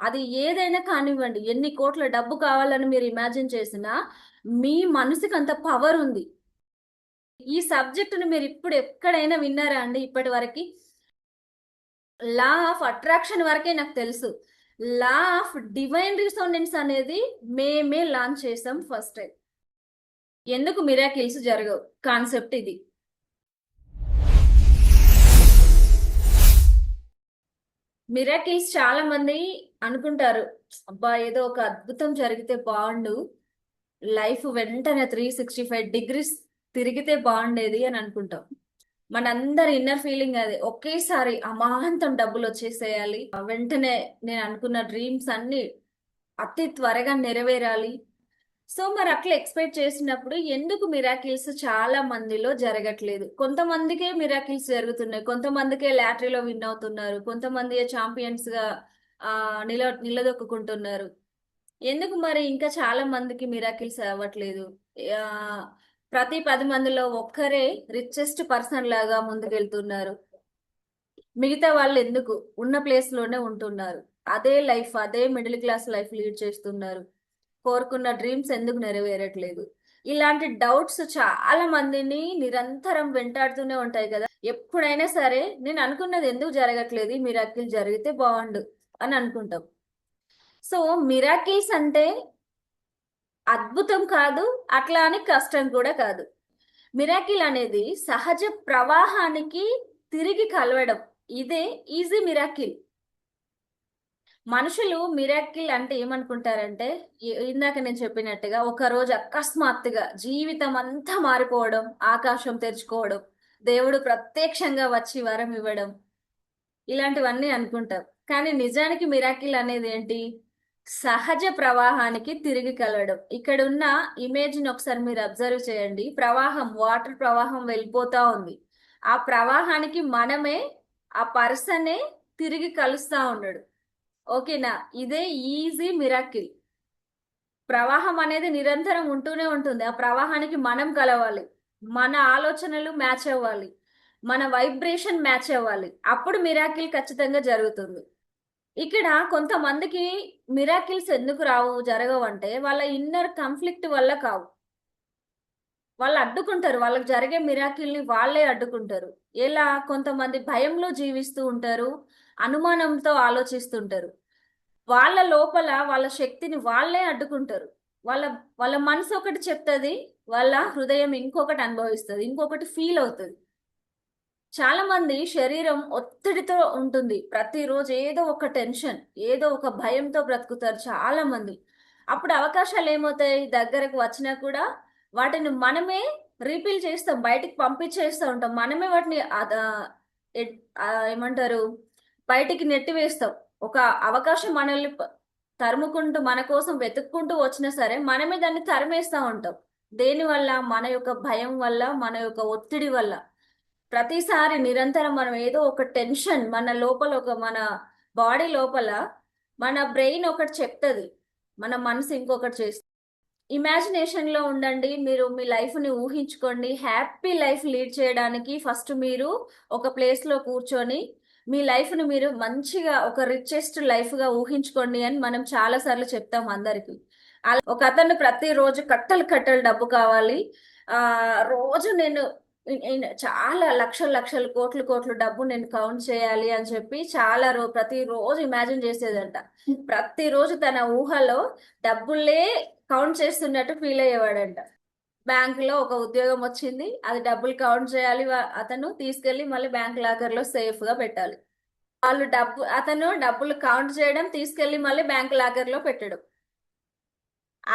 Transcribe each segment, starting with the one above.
అది ఏదైనా కానివ్వండి, ఎన్ని కోట్ల డబ్బు కావాలని మీరు ఇమాజిన్ చేసినా మీ మనసుకి అంత పవర్ ఉంది. ఈ సబ్జెక్టును మీరు ఇప్పుడు ఎక్కడైనా విన్నారా అండి ఇప్పటి వరకు? లా ఆఫ్ అట్రాక్షన్ వరకే నాకు తెలుసు. లా ఆఫ్ డివైన్ రిసోనెన్స్ అనేది మేమే లాంచ్ చేసాం ఫస్ట్ టైం. ఎందుకు మిరాకిల్స్ జరగవు కాన్సెప్ట్ ఇది. మిరాకిల్స్ చాలా మంది అనుకుంటారు, అబ్బా ఏదో ఒక అద్భుతం జరిగితే బాగుండు, లైఫ్ వెంటనే 365 డిగ్రీస్ తిరిగితే బాగుండేది అని అనుకుంటాం. మనందరి ఇన్నర్ ఫీలింగ్ అదే, ఒకేసారి అమాంతం డబ్బులు వచ్చేసేయాలి, వెంటనే నేను అనుకున్న డ్రీమ్స్ అన్ని అతి త్వరగా నెరవేరాలి. సో మరి అట్లా ఎక్స్పెక్ట్ చేసినప్పుడు ఎందుకు మిరాకిల్స్ చాలా మందిలో జరగట్లేదు? కొంతమందికే మిరాకిల్స్ జరుగుతున్నాయి, కొంతమందికే లాటరీలో విన్ అవుతున్నారు, కొంతమంది ఛాంపియన్స్ గా నిలదొక్కుంటున్నారు. ఎందుకు మరి ఇంకా చాలా మందికి మిరాకిల్స్ అవ్వట్లేదు? ఆ, ప్రతి 10 మందిలో ఒక్కరే రిచెస్ట్ పర్సన్ లాగా ముందుకెళ్తున్నారు. మిగతా వాళ్ళు ఎందుకు ఉన్న ప్లేస్ లోనే ఉంటున్నారు? అదే లైఫ్, అదే మిడిల్ క్లాస్ లైఫ్ లీడ్ చేస్తున్నారు. కోరుకున్న డ్రీమ్స్ ఎందుకు నెరవేరట్లేదు? ఇలాంటి డౌట్స్ చాలా మందిని నిరంతరం వెంటాడుతూనే ఉంటాయి కదా. ఎప్పుడైనా సరే నేను అనుకున్నది ఎందుకు జరగట్లేదు, ఈ మిరాకిల్ జరిగితే బాగుండు అని అనుకుంటాం. సో మిరాకిల్స్ అంటే అద్భుతం కాదు, అట్లా అని కష్టం కూడా కాదు. మిరాకిల్ అనేది సహజ ప్రవాహానికి తిరిగి కలవడం. ఇదే ఈజీ మిరాకిల్. మనుషులు మిరాకిల్ అంటే ఏమనుకుంటారంటే, ఇందాక నేను చెప్పినట్టుగా ఒక రోజు అకస్మాత్తుగా జీవితం అంతా మారిపోవడం, ఆకాశం తెరుచుకోవడం, దేవుడు ప్రత్యక్షంగా వచ్చి వరం ఇవ్వడం, ఇలాంటివన్నీ అనుకుంటాం. కానీ నిజానికి మిరాకిల్ అనేది ఏంటి? సహజ ప్రవాహానికి తిరిగి కలవడం. ఇక్కడ ఉన్న ఇమేజ్ ని ఒకసారి మీరు అబ్జర్వ్ చేయండి. ప్రవాహం, వాటర్ ప్రవాహం వెళ్ళిపోతా ఉంది. ఆ ప్రవాహానికి మనమే, ఆ పర్సనే తిరిగి కలుస్తా ఉన్నాడు. ఓకేనా? ఇదే ఈజీ మిరాకిల్. ప్రవాహం అనేది నిరంతరం ఉంటూనే ఉంటుంది, ఆ ప్రవాహానికి మనం కలవాలి, మన ఆలోచనలు మ్యాచ్ అవ్వాలి, మన వైబ్రేషన్ మ్యాచ్ అవ్వాలి, అప్పుడు మిరాకిల్ ఖచ్చితంగా జరుగుతుంది. ఇక్కడ కొంతమందికి మిరాకిల్స్ ఎందుకు రావు, జరగవు అంటే వాళ్ళ ఇన్నర్ కాన్ఫ్లిక్ట్ వల్ల కావు. వాళ్ళు అడ్డుకుంటారు, వాళ్ళకి జరిగే మిరాకిల్ ని వాళ్ళే అడ్డుకుంటారు. ఎలా? కొంతమంది భయంలో జీవిస్తూ ఉంటారు, అనుమానంతో ఆలోచిస్తుంటారు. వాళ్ళ లోపల వాళ్ళ శక్తిని వాళ్ళే అడ్డుకుంటారు. వాళ్ళ వాళ్ళ మనసు ఒకటి చెప్తుంది, వాళ్ళ హృదయం ఇంకొకటి అనుభవిస్తుంది, ఇంకొకటి ఫీల్ అవుతుంది. చాలా మంది శరీరం ఒత్తిడితో ఉంటుంది, ప్రతిరోజు ఏదో ఒక టెన్షన్, ఏదో ఒక భయంతో బ్రతుకుతారు చాలా మంది. అప్పుడు అవకాశాలు ఏమవుతాయి? దగ్గరకు వచ్చినా కూడా వాటిని మనమే రీపీల్ చేస్తాం, బయటికి పంపించేస్తూ ఉంటాం. మనమే వాటిని ఏమంటారు, బయటికి నెట్టివేస్తాం. ఒక అవకాశం మనల్ని తరుముకుంటూ మన కోసం వెతుక్కుంటూ వచ్చినా సరే మనమే దాన్ని తరిమేస్తా ఉంటాం. దేని వల్ల? మన యొక్క భయం వల్ల, మన యొక్క ఒత్తిడి వల్ల. ప్రతిసారి నిరంతరం మనం ఏదో ఒక టెన్షన్ మన లోపల, మన బాడీ లోపల మన బ్రెయిన్ ఒకటి చెప్తుంది, మన మనసు ఇంకొకటి చేస్తుంది. ఇమాజినేషన్ లో ఉండండి, మీరు మీ లైఫ్ ని ఊహించుకోండి. హ్యాపీ లైఫ్ లీడ్ చేయడానికి ఫస్ట్ మీరు ఒక ప్లేస్ లో కూర్చొని మీ లైఫ్ ని మీరు మంచిగా ఒక రిచెస్ట్ లైఫ్ గా ఊహించుకోండి అని మనం చాలా సార్లు చెప్తాం అందరికి. ఒక అతను ప్రతిరోజు కట్టలు కట్టలు డబ్బు కావాలి, ఆ రోజు నేను చాలా లక్షలు లక్షలు కోట్లు కోట్లు డబ్బు నేను కౌంట్ చేయాలి అని చెప్పి చాలా ప్రతిరోజు ఇమాజిన్ చేసేదంట. ప్రతిరోజు తన ఊహలో డబ్బులే కౌంట్ చేస్తున్నట్టు ఫీల్ అయ్యేవాడంట. బ్యాంక్ లో ఒక ఉద్యోగం వచ్చింది, అది డబ్బులు కౌంట్ చేయాలి, అతను తీసుకెళ్లి మళ్ళీ బ్యాంక్ లాకర్ లో సేఫ్ గా పెట్టాలి. అతను డబ్బులు కౌంట్ చేయడం, తీసుకెళ్లి మళ్ళీ బ్యాంక్ లాకర్ లో పెట్టడం,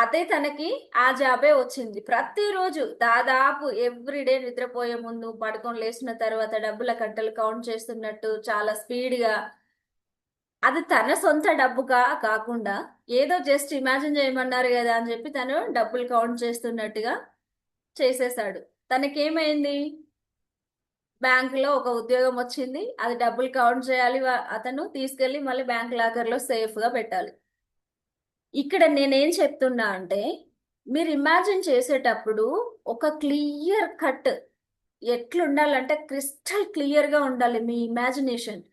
అదే తనకి ఆ జాబే వచ్చింది. ప్రతిరోజు దాదాపు ఎవ్రీడే నిద్రపోయే ముందు, పడుకొని లేచిన తర్వాత డబ్బుల కట్టలు కౌంట్ చేస్తున్నట్టు చాలా స్పీడ్ గా. అది తన సొంత డబ్బుగా కాకుండా ఏదో జస్ట్ ఇమాజిన్ చేయమన్నారు కదా అని చెప్పి తను డబ్బులు కౌంట్ చేస్తున్నట్టుగా చేసేసాడు. తనకేమైంది? బ్యాంక్ లో ఒక ఉద్యోగం వచ్చింది, అది డబ్బులు కౌంట్ చేయాలి, అతను తీసుకెళ్లి మళ్ళీ బ్యాంక్ లాకర్ లో సేఫ్ గా పెట్టాలి. ఇక్కడ నేనేం చెప్తున్నా అంటే, మీరు ఇమాజిన్ చేసేటప్పుడు ఒక క్లియర్ కట్ ఎట్లుండాలంటే క్రిస్టల్ క్లియర్ గా ఉండాలి మీ ఇమాజినేషన్.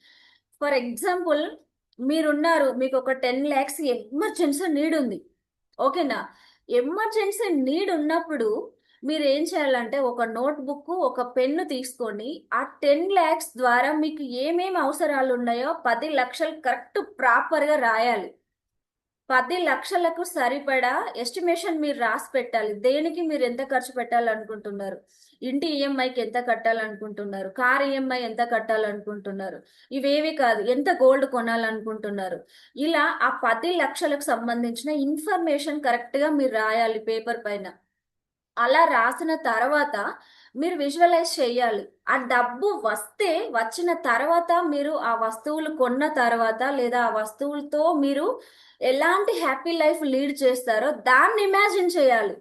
ఫర్ ఎగ్జాంపుల్, మీరున్నారు, మీకు ఒక 10 lakhs ఎమర్జెన్సీ నీడ్ ఉంది, ఓకేనా? ఎమర్జెన్సీ నీడ్ ఉన్నప్పుడు మీరు ఏం చేయాలంటే ఒక నోట్బుక్, ఒక పెన్ను తీసుకొని ఆ 10 lakhs ద్వారా మీకు ఏమేమి అవసరాలు ఉన్నాయో 10 లక్షలు కరెక్ట్ ప్రాపర్గా రాయాలి. 10 లక్షలకు సరిపడా ఎస్టిమేషన్ మీరు రాసి పెట్టాలి. దేనికి మీరు ఎంత ఖర్చు పెట్టాలనుకుంటున్నారు, ఇంటి ఈఎంఐకి ఎంత కట్టాలనుకుంటున్నారు, కార్ ఈఎంఐ ఎంత కట్టాలనుకుంటున్నారు, ఇవేవి కాదు ఎంత గోల్డ్ కొనాలనుకుంటున్నారు. ఇలా ఆ 10 లక్షలకు సంబంధించిన ఇన్ఫర్మేషన్ కరెక్ట్గా మీరు రాయాలి పేపర్ పైన. అలా రాసిన తర్వాత మీరు విజువలైజ్ చేయాలి. ఆ డబ్బు వచ్చిన తర్వాత మీరు ఆ వస్తువులు కొన్న తర్వాత లేదా ఆ వస్తువులతో మీరు ఎలాంటి హ్యాపీ లైఫ్ లీడ్ చేస్తారో దాన్ని ఇమాజిన్ చేయాలి.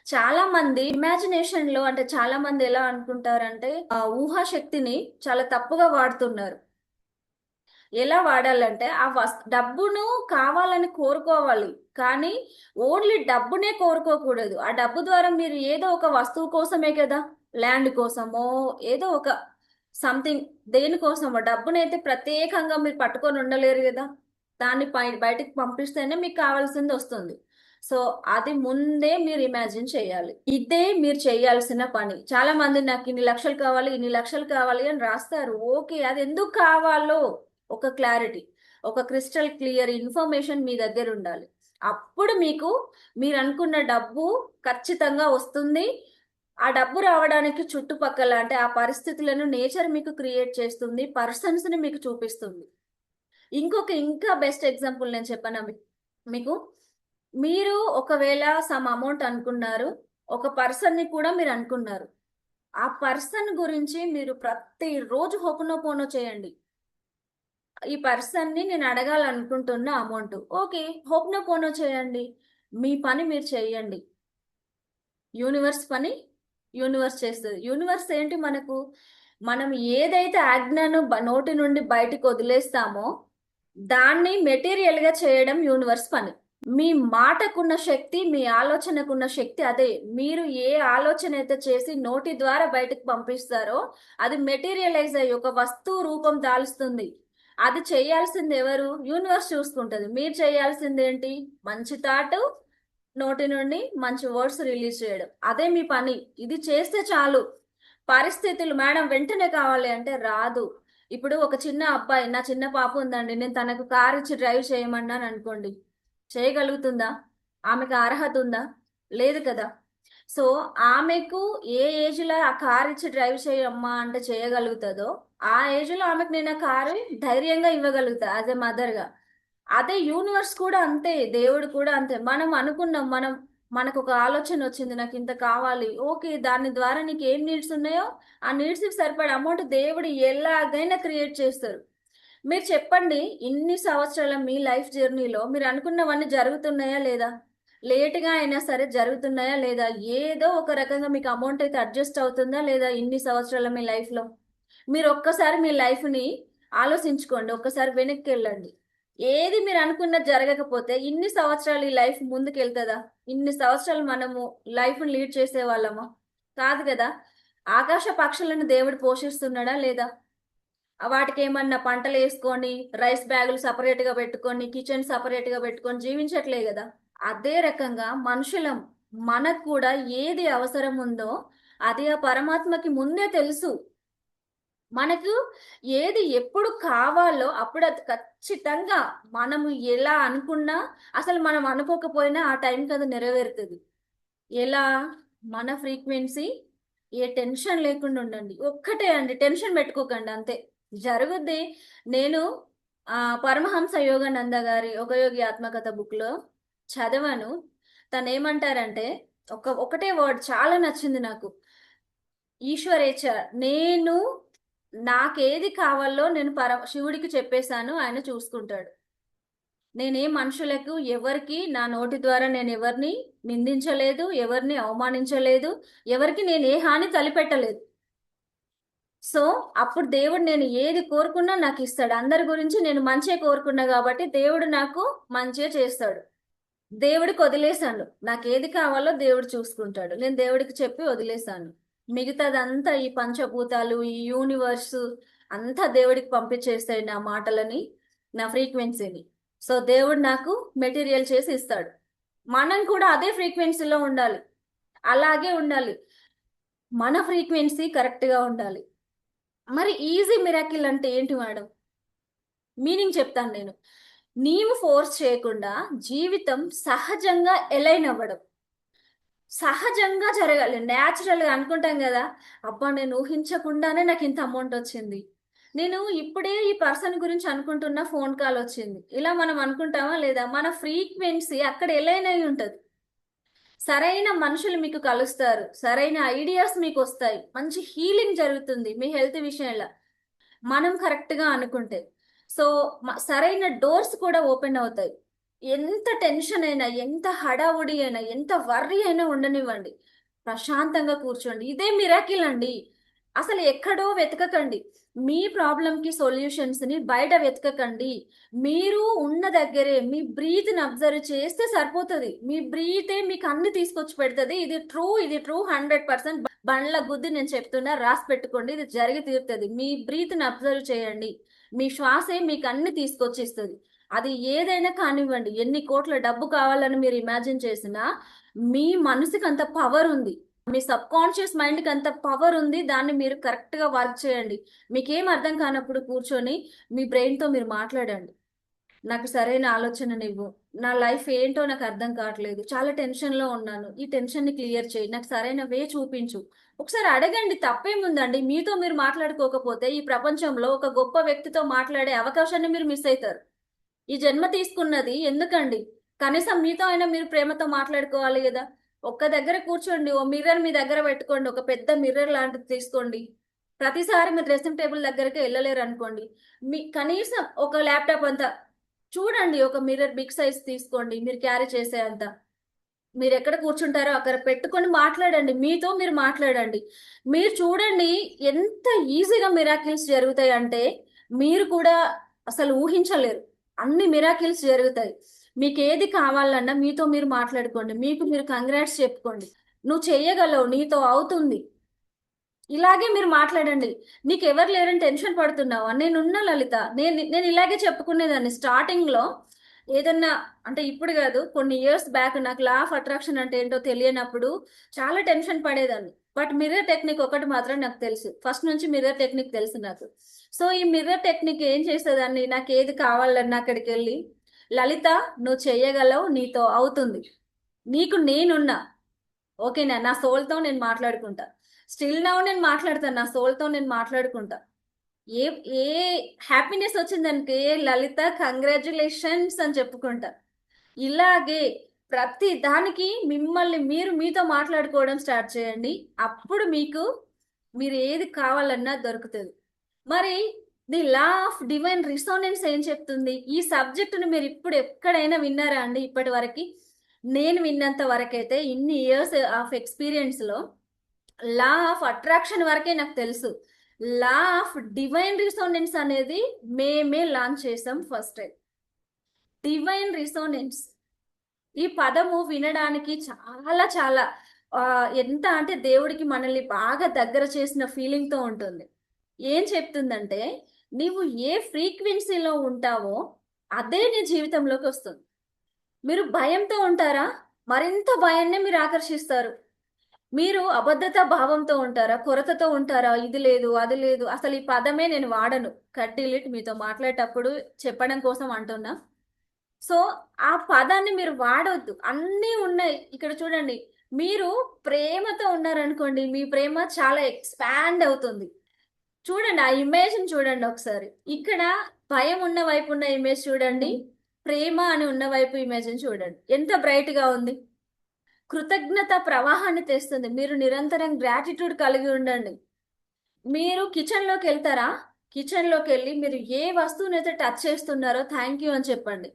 చాలా మంది ఇమాజినేషన్ లో అంటే చాలా మంది ఎలా అనుకుంటారంటే ఆ ఊహాశక్తిని చాలా తప్పుగా వాడుతున్నారు. ఎలా వాడాలంటే డబ్బును కావాలని కోరుకోవాలి, కానీ ఓన్లీ డబ్బునే కోరుకోకూడదు. ఆ డబ్బు ద్వారా మీరు ఏదో ఒక వస్తువు కోసమే కదా, ల్యాండ్ కోసమో ఏదో ఒక సంథింగ్ దేనికోసమో డబ్బునైతే ప్రత్యేకంగా మీరు పట్టుకొని ఉండలేరు కదా. దాన్ని బయటికి పంపిస్తేనే మీకు కావాల్సింది వస్తుంది. సో అది ముందే మీరు ఇమాజిన్ చేయాలి. ఇదే మీరు చేయాల్సిన పని. చాలా మంది నాకు ఇన్ని లక్షలు కావాలి, ఇన్ని లక్షలు కావాలి అని రాస్తారు. ఓకే, అది ఎందుకు కావాలో ఒక క్లారిటీ, ఒక క్రిస్టల్ క్లియర్ ఇన్ఫర్మేషన్ మీ దగ్గర ఉండాలి. అప్పుడు మీకు మీరు అనుకున్న డబ్బు ఖచ్చితంగా వస్తుంది. ఆ డబ్బు రావడానికి చుట్టుపక్కల అంటే ఆ పరిస్థితులను నేచర్ మీకు క్రియేట్ చేస్తుంది, పర్సన్స్ ని మీకు చూపిస్తుంది. ఇంకా బెస్ట్ ఎగ్జాంపుల్ నేను చెప్పాను మీకు. మీరు ఒకవేళ సమ్ అమౌంట్ అనుకున్నారు, ఒక పర్సన్ ని కూడా మీరు అనుకున్నారు. ఆ పర్సన్ గురించి మీరు ప్రతిరోజు హోపనోపోనో చేయండి. ఈ పర్సన్ ని నేను అడగాలనుకుంటున్న అమౌంట్, ఓకే, హోపనోపోనో చేయండి. మీ పని మీరు చేయండి. యూనివర్స్ పని యూనివర్స్ చేస్తుంది. యూనివర్స్ ఏంటి, మనం ఏదైతే ఆజ్ఞను నోటి నుండి బయటకు వదిలేస్తామో దాన్ని మెటీరియల్ గా చేయడం యూనివర్స్ పని. మీ మాటకున్న శక్తి, మీ ఆలోచనకున్న శక్తి అదే. మీరు ఏ ఆలోచన అయితే చేసి నోటి ద్వారా బయటకు పంపిస్తారో అది మెటీరియలైజ్ అయ్యి ఒక వస్తువు రూపం దాల్స్తుంది. అది చేయాల్సింది ఎవరు? యూనివర్స్ చూసుకుంటది. మీరు చేయాల్సింది ఏంటి? మంచి థాట్, నోటి నుండి మంచి వర్డ్స్ రిలీజ్ చేయడం, అదే మీ పని. ఇది చేస్తే చాలు. పరిస్థితులు మేడం వెంటనే కావాలి అంటే రాదు. ఇప్పుడు ఒక చిన్న అబ్బాయి, నా చిన్న పాప ఉందండి, నేను తనకు కార్ ఇచ్చి డ్రైవ్ చేయమన్నాను అనుకోండి, చేయగలుగుతుందా? ఆమెకు అర్హత ఉందా? లేదు కదా. సో ఆమెకు ఏ ఏజ్ లో ఆ కార్ ఇచ్చి డ్రైవ్ చేయమ్మా అంటే చేయగలుగుతుందో ఆ ఏజ్ లో ఆమెకు నేను ఆ కారు ధైర్యంగా ఇవ్వగలుగుతా యాజ్ ఎ మదర్ గా. అదే యూనివర్స్ కూడా అంతే, దేవుడు కూడా అంతే. మనం అనుకున్నాం, మనకు ఒక ఆలోచన వచ్చింది, నాకు ఇంత కావాలి, ఓకే, దాని ద్వారా నీకు ఏం నీడ్స్ ఉన్నాయో ఆ నీడ్స్ కి సరిపడే అమౌంట్ దేవుడు ఎలాగైనా క్రియేట్ చేస్తారు. మీరు చెప్పండి, ఇన్ని సంవత్సరాల మీ లైఫ్ జర్నీలో మీరు అనుకున్నవన్నీ జరుగుతున్నాయా లేదా? లేటుగా అయినా సరే జరుగుతున్నాయా లేదా? ఏదో ఒక రకంగా మీకు అమౌంట్ అయితే అడ్జస్ట్ అవుతుందా లేదా ఇన్ని సంవత్సరాల మీ లైఫ్ లో? మీరు ఒక్కసారి మీ లైఫ్ ని ఆలోచించుకోండి, ఒక్కసారి వెనక్కి వెళ్ళండి. ఏది మీరు అనుకున్నది జరగకపోతే ఇన్ని సంవత్సరాలు ఈ లైఫ్ ముందుకు వెళ్తుందా? ఇన్ని సంవత్సరాలు మనము లైఫ్ లీడ్ చేసే వాళ్ళమా? కాదు కదా. ఆకాశ పక్షులను దేవుడు పోషిస్తున్నాడా లేదా? వాటికి ఏమన్నా పంటలు వేసుకొని రైస్ బ్యాగులు సపరేట్ గా పెట్టుకొని కిచెన్ సపరేట్ గా పెట్టుకొని జీవించట్లే కదా. అదే రకంగా మనుషులం, మనకు కూడా ఏది అవసరం ఉందో అది ఆ పరమాత్మకి ముందే తెలుసు. మనకు ఏది ఎప్పుడు కావాలో అప్పుడు అది ఖచ్చితంగా మనము ఎలా అనుకున్నా, అసలు మనం అనుకోకపోయినా ఆ టైంకి అది నెరవేరుతుంది. ఎలా? మన ఫ్రీక్వెన్సీ, ఏ టెన్షన్ లేకుండా ఉండండి. ఒక్కటే అండి, టెన్షన్ పెట్టుకోకండి, అంతే జరుగుద్ది. నేను పరమహంస యోగానంద గారి ఒక యోగి ఆత్మకథ బుక్ లో చదివాను. తను ఏమంటారంటే ఒకటే వర్డ్ చాలా నచ్చింది నాకు. ఈశ్వరేచ్ఛ. నేను నాకేది కావాలో నేను శివుడికి చెప్పేశాను, ఆయన చూసుకుంటాడు. నేనే మనుషులకు ఎవరికి నా నోటి ద్వారా నేను ఎవరిని నిందించలేదు, ఎవరిని అవమానించలేదు, ఎవరికి నేను ఏ హాని తలపెట్టలేదు. సో అప్పుడు దేవుడు నేను ఏది కోరుకున్నా నాకు ఇస్తాడు. అందరి గురించి నేను మంచిగా కోరుకున్నా కాబట్టి దేవుడు నాకు మంచిగా చేస్తాడు. దేవుడికి వదిలేశాను, నాకు ఏది కావాలో దేవుడు చూసుకుంటాడు. నేను దేవుడికి చెప్పి వదిలేశాను. మిగతాదంతా ఈ పంచభూతాలు, ఈ యూనివర్స్ అంతా దేవుడికి పంపించేస్తాయి నా మాటలని. నా ఫ్రీక్వెన్సీని. సో దేవుడు నాకు మెటీరియల్ చేసి ఇస్తాడు. మనం కూడా అదే ఫ్రీక్వెన్సీలో ఉండాలి, అలాగే ఉండాలి. మన ఫ్రీక్వెన్సీ కరెక్ట్ గా ఉండాలి. మరి ఈజీ మిరాకిల్ అంటే ఏంటి మేడం? మీనింగ్ చెప్తాను నేను. నీవు ఫోర్స్ చేయకుండా జీవితం సహజంగా ఎలైన్ అవ్వడం, సహజంగా జరగాలి. న్యాచురల్ గా అనుకుంటాం కదా, అబ్బా నేను ఊహించకుండానే నాకు ఇంత అమౌంట్ వచ్చింది, నేను ఇప్పుడే ఈ పర్సన్ గురించి అనుకుంటున్న ఫోన్ కాల్ వచ్చింది, ఇలా మనం అనుకుంటామా లేదా? మన ఫ్రీక్వెన్సీ అక్కడ ఎలైన్ అయి ఉంటది. సరైన మనుషులు మీకు కలుస్తారు, సరైన ఐడియాస్ మీకు వస్తాయి, మంచి హీలింగ్ జరుగుతుంది మీ హెల్త్ విషయంలో మనం కరెక్ట్ గా అనుకుంటే. సో సరైన డోర్స్ కూడా ఓపెన్ అవుతాయి. ఎంత టెన్షన్ అయినా, ఎంత హడావుడి అయినా, ఎంత వర్రీ అయినా ఉండనివ్వండి, ప్రశాంతంగా కూర్చోండి. ఇదే మిరాకిల్ అండి. అసలు ఎక్కడో వెతకకండి. మీ ప్రాబ్లం కి సొల్యూషన్స్ ని బయట వెతకకండి. మీరు ఉన్న దగ్గరే మీ బ్రీత్ ని అబ్జర్వ్ చేస్తే సరిపోతుంది. మీ బ్రీతే మీకు అన్ని తీసుకొచ్చి పెడుతుంది. ఇది ట్రూ, ఇది ట్రూ 100%. బండ్ల గుద్ది నేను చెప్తున్నా, రాసి పెట్టుకోండి, ఇది జరిగి తీరుతుంది. మీ బ్రీత్ ని అబ్జర్వ్ చేయండి, మీ శ్వాసే మీకు అన్ని తీసుకొచ్చి ఇస్తుంది. అది ఏదైనా కానివ్వండి, ఎన్ని కోట్ల డబ్బు కావాలని మీరు ఇమాజిన్ చేసినా, మీ మనసుకి అంత పవర్ ఉంది, మీ సబ్ కాన్షియస్ మైండ్ కి అంత పవర్ ఉంది. దాన్ని మీరు కరెక్ట్ గా వర్క్ చేయండి. మీకేం అర్థం కానప్పుడు కూర్చొని మీ బ్రెయిన్ తో మీరు మాట్లాడండి. నాకు సరైన ఆలోచననివ్వు, నా లైఫ్ ఏంటో నాకు అర్థం కావట్లేదు, చాలా టెన్షన్ లో ఉన్నాను, ఈ టెన్షన్ ని క్లియర్ చేయి, నాకు సరైన వే చూపించు. ఒకసారి అడగండి, తప్పేముందండి? మీతో మీరు మాట్లాడుకోకపోతే ఈ ప్రపంచంలో ఒక గొప్ప వ్యక్తితో మాట్లాడే అవకాశాన్ని మీరు మిస్ అవుతారు. ఈ జన్మ తీసుకున్నది ఎందుకండి? కనీసం మీతో అయినా మీరు ప్రేమతో మాట్లాడుకోవాలి కదా. ఒక్క దగ్గర కూర్చోండి, ఓ మిర్రర్ మీ దగ్గర పెట్టుకోండి, ఒక పెద్ద మిర్రర్ లాంటిది తీసుకోండి. ప్రతిసారి మీరు డ్రెస్సింగ్ టేబుల్ దగ్గరికి వెళ్ళలేరు అనుకోండి, మీ కనీసం ఒక ల్యాప్టాప్ అంతా చూడండి, ఒక మిర్రర్ బిగ్ సైజ్ తీసుకోండి, మీరు క్యారీ చేసే అంత. మీరు ఎక్కడ కూర్చుంటారో అక్కడ పెట్టుకొని మాట్లాడండి, మీతో మీరు మాట్లాడండి. మీరు చూడండి ఎంత ఈజీగా మిరాకిల్స్ జరుగుతాయి అంటే మీరు కూడా అసలు ఊహించలేరు. అన్ని మిరాకిల్స్ జరుగుతాయి. మీకు ఏది కావాలన్నా మీతో మీరు మాట్లాడుకోండి, మీకు మీరు కంగ్రాట్స్ చెప్పుకోండి. నువ్వు చెయ్యగలవు, నీతో అవుతుంది, ఇలాగే మీరు మాట్లాడండి. నీకు ఎవరు లేరని టెన్షన్ పడుతున్నావా? నేనున్నా లలిత. నేను ఇలాగే చెప్పుకునేదాన్ని స్టార్టింగ్ లో. ఏదన్నా అంటే ఇప్పుడు కాదు, కొన్ని ఇయర్స్ బ్యాక్ నాకు లా ఆఫ్ అట్రాక్షన్ అంటే ఏంటో తెలియనప్పుడు చాలా టెన్షన్ పడేదాన్ని. బట్ మిర్రర్ టెక్నిక్ ఒకటి మాత్రం నాకు తెలుసు, ఫస్ట్ నుంచి మిర్రర్ టెక్నిక్ తెలుసు నాకు. సో ఈ మిర్రర్ టెక్నిక్ ఏం చేసేదాన్ని, నాకు ఏది కావాలన్నా అక్కడికి వెళ్ళి, లలిత నువ్వు చెయ్యగలవు, నీతో అవుతుంది, నీకు నేనున్నా, ఓకేనా, నా సోల్తో నేను మాట్లాడుకుంటా. స్టిల్ నౌ నేను మాట్లాడతాను, నా సోల్తో నేను మాట్లాడుకుంటా. ఏ ఏ హ్యాపీనెస్ వచ్చిందనుకో, ఏ లలిత కంగ్రాచులేషన్స్ అని చెప్పుకుంటా. ఇలాగే ప్రతి దానికి మిమ్మల్ని మీరు మీతో మాట్లాడుకోవడం స్టార్ట్ చేయండి. అప్పుడు మీకు మీరు ఏది కావాలన్నా దొరుకుతుంది. మరి the law of divine resonance ఏం చెప్తుంది? ఈ సబ్జెక్టును మీరు ఇప్పుడు ఎక్కడైనా విన్నారా అండి? ఇప్పటి వరకు నేను విన్నంత వరకైతే, ఇన్ని ఇయర్స్ ఆఫ్ ఎక్స్పీరియన్స్ లో, లా ఆఫ్ అట్రాక్షన్ వరకే నాకు తెలుసు. లా ఆఫ్ డివైన్ రిసోనెన్స్ అనేది మేమే లాంచ్ చేసాం ఫస్ట్ టైం. డివైన్ రిసోనెన్స్ ఈ పదము వినడానికి చాలా చాలా ఎంత అంటే దేవుడికి మనల్ని బాగా దగ్గర చేసిన ఫీలింగ్ తో ఉంటుంది. ఏం చెప్తుందంటే, నీవు ఏ ఫ్రీక్వెన్సీలో ఉంటావో అదే నీ జీవితంలోకి వస్తుంది. మీరు భయంతో ఉంటారా? మరింత భయాన్నే మీరు ఆకర్షిస్తారు. మీరు అబద్ధత భావంతో ఉంటారా? కొరతతో ఉంటారా? ఇది లేదు, అది లేదు, అసలు ఈ పదమే నేను వాడను, కట్ డిలీట్, మీతో మాట్లాడేటప్పుడు చెప్పడం కోసం అంటున్నా. సో ఆ పదాన్ని మీరు వాడవద్దు. అన్నీ ఉన్నాయి ఇక్కడ చూడండి. మీరు ప్రేమతో ఉన్నారనుకోండి, మీ ప్రేమ చాలా ఎక్స్పాండ్ అవుతుంది. చూడండి ఆ ఇమేజ్ చూడండి ఒకసారి. ఇక్కడ భయం ఉన్న వైపు ఉన్న ఇమేజ్ చూడండి, ప్రేమ అని ఉన్న వైపు ఇమేజ్ చూడండి, ఎంత బ్రైట్ గా ఉంది. కృతజ్ఞత ప్రవాహాన్ని తెస్తుంది. మీరు నిరంతరం గ్రాటిట్యూడ్ కలిగి ఉండండి. మీరు కిచెన్ లోకి వెళ్తారా? కిచెన్ లోకి వెళ్ళి మీరు ఏ వస్తువునైతే టచ్ చేస్తున్నారో థ్యాంక్ యూ అని చెప్పండి.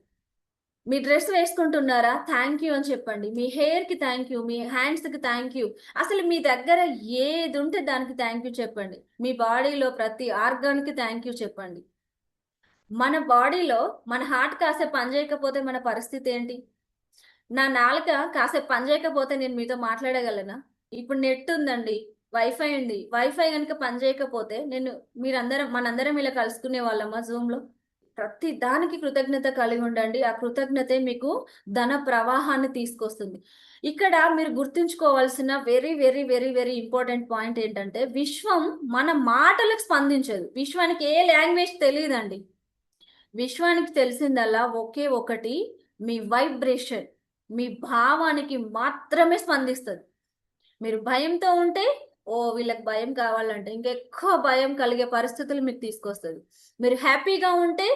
మీ డ్రెస్ వేసుకుంటున్నారా? థ్యాంక్ యూ అని చెప్పండి. మీ హెయిర్ కి థ్యాంక్ యూ, మీ హ్యాండ్స్ కి థ్యాంక్ యూ. అసలు మీ దగ్గర ఏది ఉంటే దానికి థ్యాంక్ యూ చెప్పండి. మీ బాడీలో ప్రతి ఆర్గాన్ కి థ్యాంక్ యూ చెప్పండి. మన బాడీలో మన హార్ట్ కాసేపు పనిచేయకపోతే మన పరిస్థితి ఏంటి? నా నాలుక కాసేపు పనిచేయకపోతే నేను మీతో మాట్లాడగలనా? ఇప్పుడు నెట్ ఉందండి, వైఫై ఉంది, వైఫై కనుక పనిచేయకపోతే నేను, మీరందరం మనందరం ఇలా కలుసుకునే వాళ్ళమా జూమ్ లో? ప్రతి దానికి కృతజ్ఞత కలిగి ఉండండి. ఆ కృతజ్ఞతే మీకు ధన ప్రవాహాన్ని తీసుకొస్తుంది. ఇక్కడ మీరు గుర్తుంచుకోవాల్సిన very very very very important point ఏంటంటే, విశ్వం మన మాటలకు స్పందించదు. విశ్వానికి ఏ లాంగ్వేజ్ తెలియదండి. విశ్వానికి తెలిసిందల్లా ఒకే ఒకటి, మీ వైబ్రేషన్, మీ భావానికి మాత్రమే స్పందిస్తుంది. మీరు భయంతో ఉంటే, ఓ వీళ్ళకి భయం కావాలంటే ఇంకెక్కువ భయం కలిగే పరిస్థితులు మీకు తీసుకొస్తుంది. మీరు హ్యాపీగా ఉంటే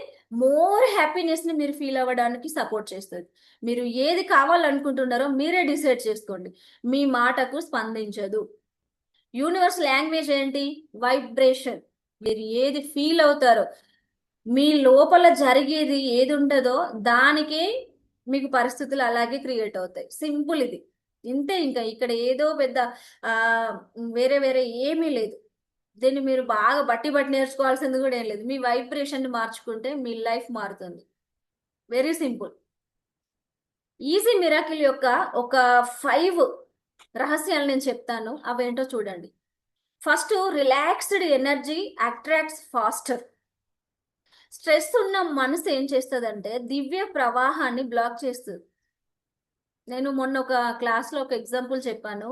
మోర్ హ్యాపీనెస్ ని మీరు ఫీల్ అవ్వడానికి సపోర్ట్ చేస్తుంది. మీరు ఏది కావాలనుకుంటున్నారో మీరే డిసైడ్ చేసుకోండి. మీ మాటకు స్పందించదు. యూనివర్స్ లాంగ్వేజ్ ఏంటి? వైబ్రేషన్. మీరు ఏది ఫీల్ అవుతారో, మీ లోపల జరిగేది ఏది ఉంటుందో దానికే మీకు పరిస్థితులు అలాగే క్రియేట్ అవుతాయి. సింపుల్ ఇది. ఇంతే. ఇంకా ఇక్కడ ఏదో పెద్ద ఆ వేరే వేరే ఏమీ లేదు. దీన్ని మీరు బాగా బట్టి నేర్చుకోవాల్సింది కూడా ఏం లేదు. మీ వైబ్రేషన్ ని మార్చుకుంటే మీ లైఫ్ మారుతుంది. Very simple. ఈజీ మిరాకిల్ యొక్క ఒక 5 రహస్యాలు నేను చెప్తాను, అవేంటో చూడండి. First, relaxed energy attracts faster. Stress ఉన్న మనసు ఏం చేస్తుందంటే దివ్య ప్రవాహాన్ని బ్లాక్ చేస్తుంది. నేను మొన్న ఒక క్లాస్లో ఒక ఎగ్జాంపుల్ చెప్పాను.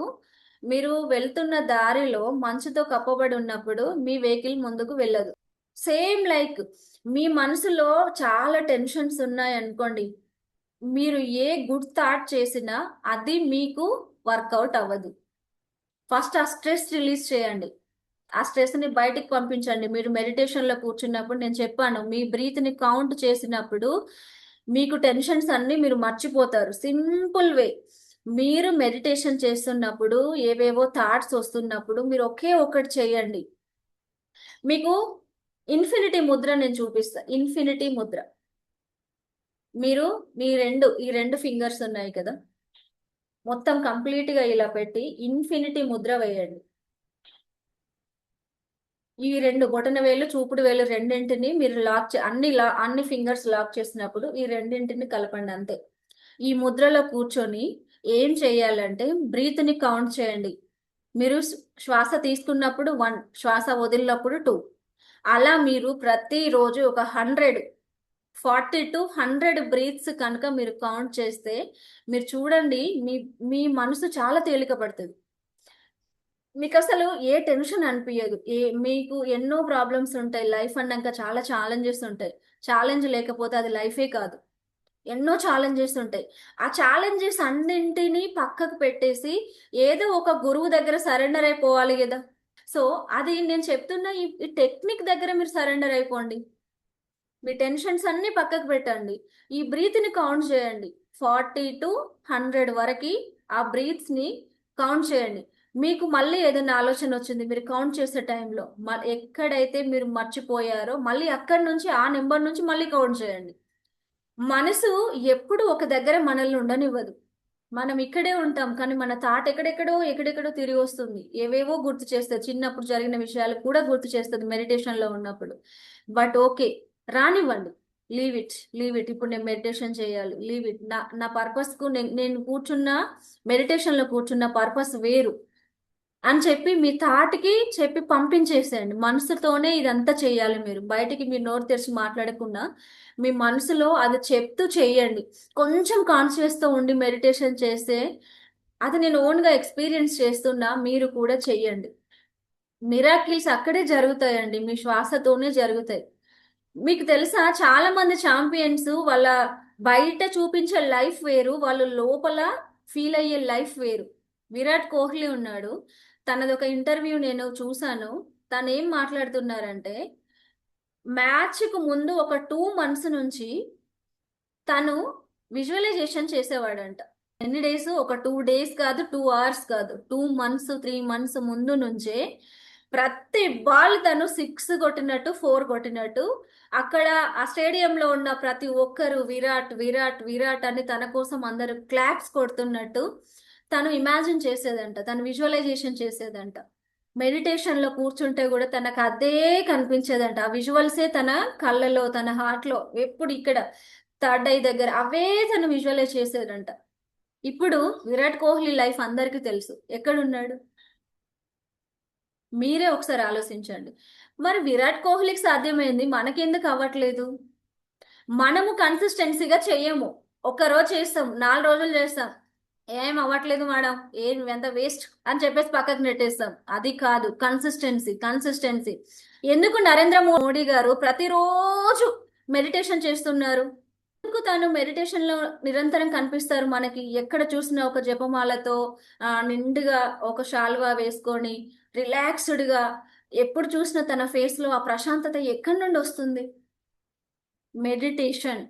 మీరు వెళ్తున్న దారిలో మంచుతో కప్పబడి ఉన్నప్పుడు మీ వెహికల్ ముందుకు వెళ్ళదు. సేమ్ లైక్ మీ మనసులో చాలా టెన్షన్స్ ఉన్నాయి అనుకోండి, మీరు ఏ గుడ్ థాట్ చేసినా అది మీకు వర్కౌట్ అవ్వదు. ఫస్ట్ ఆ స్ట్రెస్ రిలీజ్ చేయండి. ఆ స్ట్రెస్ ని బయటికి పంపించండి. మీరు మెడిటేషన్ లో కూర్చున్నప్పుడు నేను చెప్పాను, మీ బ్రీత్ ని కౌంట్ చేసినప్పుడు మీకు టెన్షన్స్ అన్ని మీరు మర్చిపోతారు. Simple way. మీరు మెడిటేషన్ చేస్తున్నప్పుడు ఏవేవో థాట్స్ వస్తున్నప్పుడు మీరు ఒకే ఒకటి చేయండి. మీకు ఇన్ఫినిటీ ముద్ర నేను చూపిస్తా. ఇన్ఫినిటీ ముద్ర. మీరు ఈ రెండు ఫింగర్స్ ఉన్నాయి కదా, మొత్తం కంప్లీట్ గా ఇలా పెట్టి ఇన్ఫినిటీ ముద్ర వేయండి. ఈ రెండు బొటన వేలు, చూపుడు వేలు రెండింటిని మీరు అన్ని ఫింగర్స్ లాక్ చేసినప్పుడు ఈ రెండింటిని కలపండి. అంతే. ఈ ముద్రలో కూర్చొని ఏం చేయాలంటే బ్రీత్ ని కౌంట్ చేయండి. మీరు శ్వాస తీసుకున్నప్పుడు 1, శ్వాస వదిలినప్పుడు 2. అలా మీరు ప్రతిరోజు ఒక 40 to 100 బ్రీత్స్ కనుక మీరు కౌంట్ చేస్తే మీరు చూడండి, మీ మీ మనసు చాలా తేలిక పడుతుంది. మీకు అసలు ఏ టెన్షన్ అనిపించదు. మీకు ఎన్నో ప్రాబ్లమ్స్ ఉంటాయి. లైఫ్ అన్నాక చాలా ఛాలెంజెస్ ఉంటాయి. ఛాలెంజ్ లేకపోతే అది లైఫే కాదు. ఎన్నో ఛాలెంజెస్ ఉంటాయి. ఆ ఛాలెంజెస్ అన్నింటినీ పక్కకు పెట్టేసి ఏదో ఒక గురువు దగ్గర సరెండర్ అయిపోవాలి కదా. సో అది నేను చెప్తున్న ఈ టెక్నిక్ దగ్గర మీరు సరెండర్ అయిపోండి. మీ టెన్షన్స్ అన్ని పక్కకు పెట్టండి. ఈ బ్రీత్ ని కౌంట్ చేయండి. 40 to 100 వరకు ఆ బ్రీత్స్ ని కౌంట్ చేయండి. మీకు మళ్ళీ ఏదైనా ఆలోచన వచ్చింది మీరు కౌంట్ చేసే టైంలో, ఎక్కడైతే మీరు మర్చిపోయారో మళ్ళీ అక్కడి నుంచి ఆ నెంబర్ నుంచి మళ్ళీ కౌంట్ చేయండి. మనసు ఎప్పుడు ఒక దగ్గర మనల్ని ఉండనివ్వదు. మనం ఇక్కడే ఉంటాం కానీ మన థాట్ ఎక్కడెక్కడో తిరిగి వస్తుంది. ఏవేవో గుర్తు చేస్తుంది. చిన్నప్పుడు జరిగిన విషయాలు కూడా గుర్తు చేస్తుంది మెడిటేషన్ లో ఉన్నప్పుడు. బట్ ఓకే, రానివ్వండి. Leave it. ఇప్పుడు నేను మెడిటేషన్ చేయాలి, లీవ్ ఇట్. నా పర్పస్ కు నేను కూర్చున్న మెడిటేషన్ లో కూర్చున్న పర్పస్ వేరు అని చెప్పి మీ థాట్కి చెప్పి పంపించేసేయండి. మనసుతోనే ఇదంతా చేయాలి. మీరు బయటికి మీరు నోరు తెరిచి మాట్లాడకుండా మీ మనసులో అది చెప్తూ చేయండి. కొంచెం కాన్షియస్ తో ఉండి మెడిటేషన్ చేస్తే, అది నేను ఓన్ గా ఎక్స్పీరియన్స్ చేస్తున్నా, మీరు కూడా చెయ్యండి. మిరాకిల్స్ అక్కడే జరుగుతాయండి. మీ శ్వాసతోనే జరుగుతాయి. మీకు తెలుసా, చాలా మంది ఛాంపియన్స్ వాళ్ళ బయట చూపించే లైఫ్ వేరు, వాళ్ళు లోపల ఫీల్ అయ్యే లైఫ్ వేరు. విరాట్ కోహ్లీ ఉన్నాడు. తనది ఒక ఇంటర్వ్యూ నేను చూసాను. తను ఏం మాట్లాడుతున్నారంటే, మ్యాచ్ కు ముందు ఒక 2 months నుంచి తను విజువలైజేషన్ చేసేవాడంట. ఎన్ని డేస్? ఒక 2 days కాదు, 2 hours కాదు, 2 months 3 months ముందు నుంచే ప్రతి బాల్ తను 6 కొట్టినట్టు 4 కొట్టినట్టు అక్కడ ఆ స్టేడియంలో ఉన్న ప్రతి ఒక్కరు విరాట్ విరాట్ విరాట్ అని తన కోసం అందరూ క్లాప్స్ కొడుతున్నట్టు తను ఇమాజిన్ చేసేదంట. తను విజువలైజేషన్ చేసేదంట. మెడిటేషన్ లో కూర్చుంటే కూడా తనకు అదే కనిపించేదంట. ఆ విజువల్సే తన కళ్ళలో, తన హార్ట్ లో, ఎప్పుడు ఇక్కడ థర్డ్ ఐ దగ్గర అవే తను విజువలైజ్ చేసేదంట. ఇప్పుడు విరాట్ కోహ్లీ లైఫ్ అందరికీ తెలుసు. ఎక్కడున్నాడు? మీరే ఒకసారి ఆలోచించండి. మరి విరాట్ కోహ్లీకి సాధ్యమైంది, మనకెందుకు అవ్వట్లేదు? మనము కన్సిస్టెన్సీగా చెయ్యము. ఒక రోజు చేస్తాం, 4 రోజులు చేస్తాం, ఏం అవ్వట్లేదు మేడం, ఏం ఎంత వేస్ట్ అని చెప్పేసి పక్కకు నెట్టేస్తాం. అది కాదు కన్సిస్టెన్సీ. కన్సిస్టెన్సీ ఎందుకు నరేంద్ర మోడీ గారు ప్రతిరోజు మెడిటేషన్ చేస్తున్నారు? ఎందుకు తను మెడిటేషన్ లో నిరంతరం కనిపిస్తారు మనకి? ఎక్కడ చూసినా ఒక జపమాలతో నిండుగా ఒక శాల్వా వేసుకొని రిలాక్స్డ్ గా, ఎప్పుడు చూసినా తన ఫేస్ లో ఆ ప్రశాంతత ఎక్కడి నుండి వస్తుంది? మెడిటేషన్.